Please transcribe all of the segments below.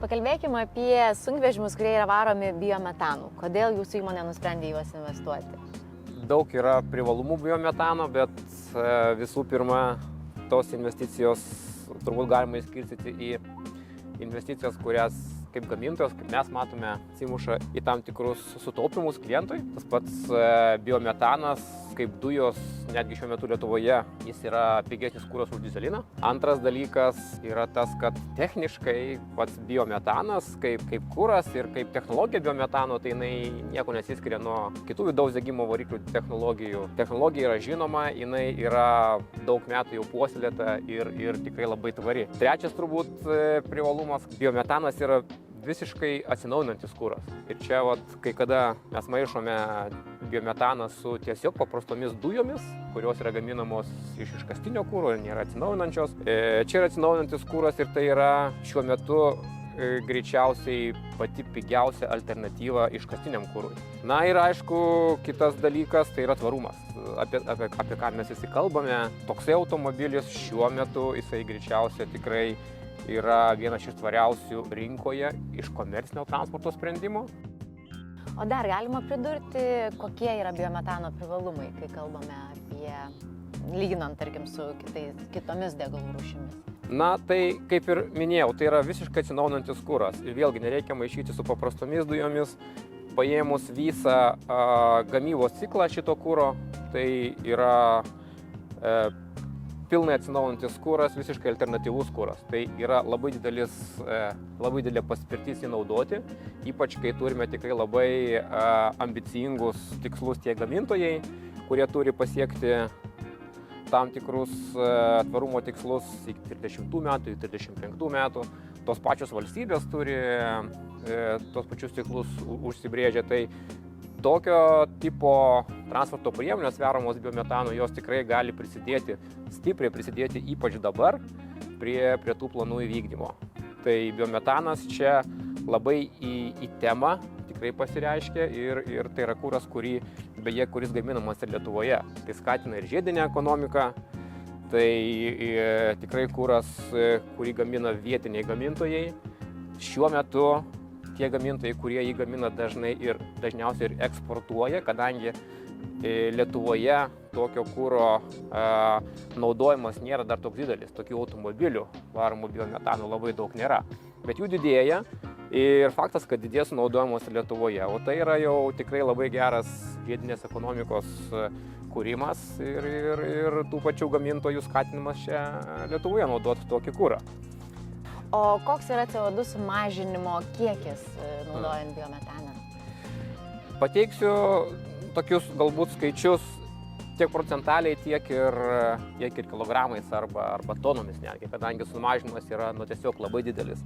Pakalbėkime apie sunkvežimius, kurie yra varomi biometanu. Kodėl jūsų įmonė nusprendė juos investuoti? Daug yra privalumų biometano, bet visų pirma, tos investicijos turbūt galima išskirstyti į investicijas, kurias kaip gamintojas, kaip mes matome, atsimuša į tam tikrus sutaupimus klientui. Tas pats biometanas, kaip dujos, netgi šiuo metu Lietuvoje, jis yra pigesnis kuras už dyzeliną. Antras dalykas yra tas, kad techniškai pats biometanas kaip kuras ir kaip technologija biometano, tai jinai nieko nesiskiria nuo kitų vidaus degimo variklių technologijų. Technologija yra žinoma, jinai yra daug metų jau puoselėta ir tikrai labai tvari. Trečias turbūt privalumas, biometanas yra visiškai atsinaujinantis kuras. Ir čia, kai kada mes maišome biometaną su tiesiog paprastomis dujomis, kurios yra gaminamos iš iškastinio kuro ir nėra atsinaujinančios. Čia yra atsinaujinantis kuras ir tai yra šiuo metu greičiausiai pati pigiausia alternatyva iškastiniam kurui. Na ir aišku, kitas dalykas tai yra tvarumas. Apie ką mes visi kalbame. Toksai automobilis šiuo metu, jisai greičiausiai tikrai yra vienas iš tvariausių rinkoje iš komercinio transporto sprendimų. O dar galima pridurti, kokie yra biometano privalumai, kai kalbame apie, lyginant, tarkim, su kitomis degalų rūšimis? Na, tai kaip ir minėjau, tai yra visiškai atsinaujinantis kuras. Ir vėlgi nereikia maišyti su paprastomis dujomis. Paėmus visą gamybos ciklą šito kuro, tai yra pilnai atsinaujinantis kuras, visiškai alternatyvus kuras. Tai yra labai didelė paspirtis jį naudoti, ypač kai turime tikrai labai ambicingus tikslus tie gamintojai, kurie turi pasiekti tam tikrus tvarumo tikslus iki 30 metų, iki 35 metų. Tos pačios valstybės turi tos pačius tikslus užsibrėžę. Tai tokio tipo transporto priemonės varomos biometanu, jos tikrai gali stipriai prisidėti, ypač dabar, prie tų planų įvykdymo. Tai biometanas čia labai į temą tikrai pasireiškia ir tai yra kuras, kuris gaminamas ir Lietuvoje. Tai skatina ir žiedinę ekonomiką, tai tikrai kuras, kurį gamina vietiniai gamintojai. Šiuo metu tie gamintojai, kurie jį gamina dažniausiai ir eksportuoja, kadangi Lietuvoje tokio kuro naudojimas nėra dar toks didelis. Tokių automobilių varomų biometanu labai daug nėra. Bet jų didėja ir faktas, kad didės naudojimas Lietuvoje. O tai yra jau tikrai labai geras žiedinės ekonomikos kūrimas ir tų pačių gamintojų skatinimas čia Lietuvoje naudoti tokį kurą. O koks yra CO2 sumažinimo kiekis naudojant biometaną? Pateiksiu tokius galbūt skaičius tiek procentaliai, tiek ir kilogramais arba tonomis netgi, kadangi sumažinimas yra tiesiog labai didelis.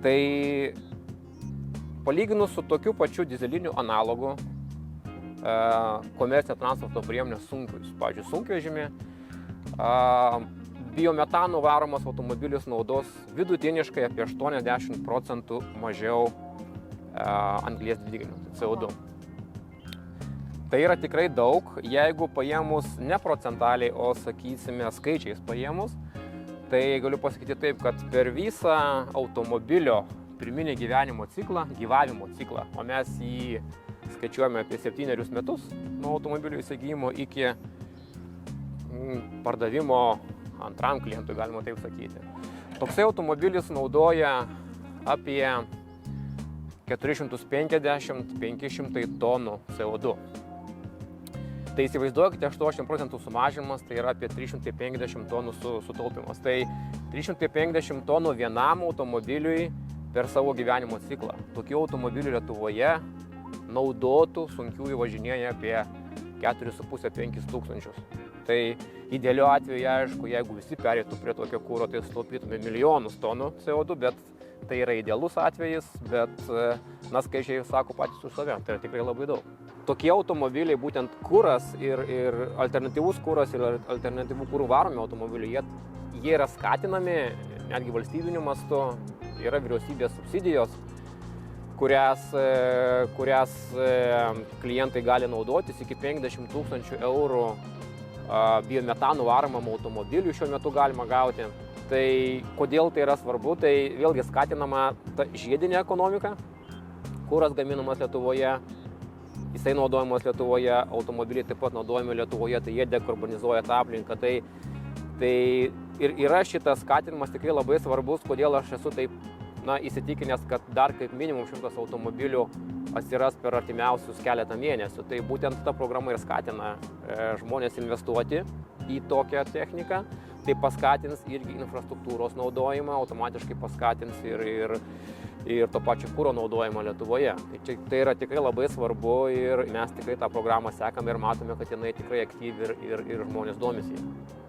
Tai palyginus su tokiu pačiu dyzeliniu analogu, komercinio transporto priemonės sunkius, pavyzdžiui, sunkvežimį, biometanu varomas automobilis naudos vidutiniškai apie 80% mažiau anglies dvideginio, CO2. Tai yra tikrai daug, jeigu paėmus ne procentaliai, o sakysime skaičiais paėmus, tai galiu pasakyti taip, kad per visą automobilio pirminį gyvavimo ciklą, o mes jį skaičiuojame apie 7 metus nuo automobilio įsigijimo iki pardavimo antram klientui, galima taip sakyti. Toksai automobilis naudoja apie 450–500 tonų CO2. Tai įsivaizduokite, 80% sumažinimas, tai yra apie 350 tonų sutaupimas. Tai 350 tonų vienam automobiliui per savo gyvenimo ciklą. Tokių automobilių Lietuvoje naudotų sunkiųjų važinėja apie 4,5–5 tūkstančius. Tai idealiu atveju, aišku, jeigu visi pereitų prie tokio kuro, tai sutaupytume milijonus tonų CO2, bet tai yra idealus atvejis, bet skaičiai sako patys už save, tai yra tikrai labai daug. Tokie automobiliai, būtent kuras ir alternatyvus kuras ir alternatyvų kurų varomi automobiliai, jie yra skatinami netgi valstybiniu mastu, yra vyriausybės subsidijos, kurias klientai gali naudotis iki 50 000 eurų biometanų varomam automobiliui šiuo metu galima gauti. Tai kodėl tai yra svarbu, tai vėlgi skatinama ta žiedinė ekonomika, kuras gaminamas Lietuvoje, jisai naudojamas Lietuvoje, automobiliai taip pat naudojami Lietuvoje, tai jie dekarbonizuoja tą aplinką. Tai ir yra šitas skatinimas tikrai labai svarbus, kodėl aš esu taip įsitikinęs, kad dar kaip minimum 100 automobilių atsiras per artimiausius keletą mėnesių. Tai būtent ta programa ir skatina žmonės investuoti į tokią techniką. Tai paskatins irgi infrastruktūros naudojimą, automatiškai paskatins ir to pačio kuro naudojimą Lietuvoje. Tai yra tikrai labai svarbu ir mes tikrai tą programą sekame ir matome, kad jinai tikrai aktyvi ir žmonės domisi.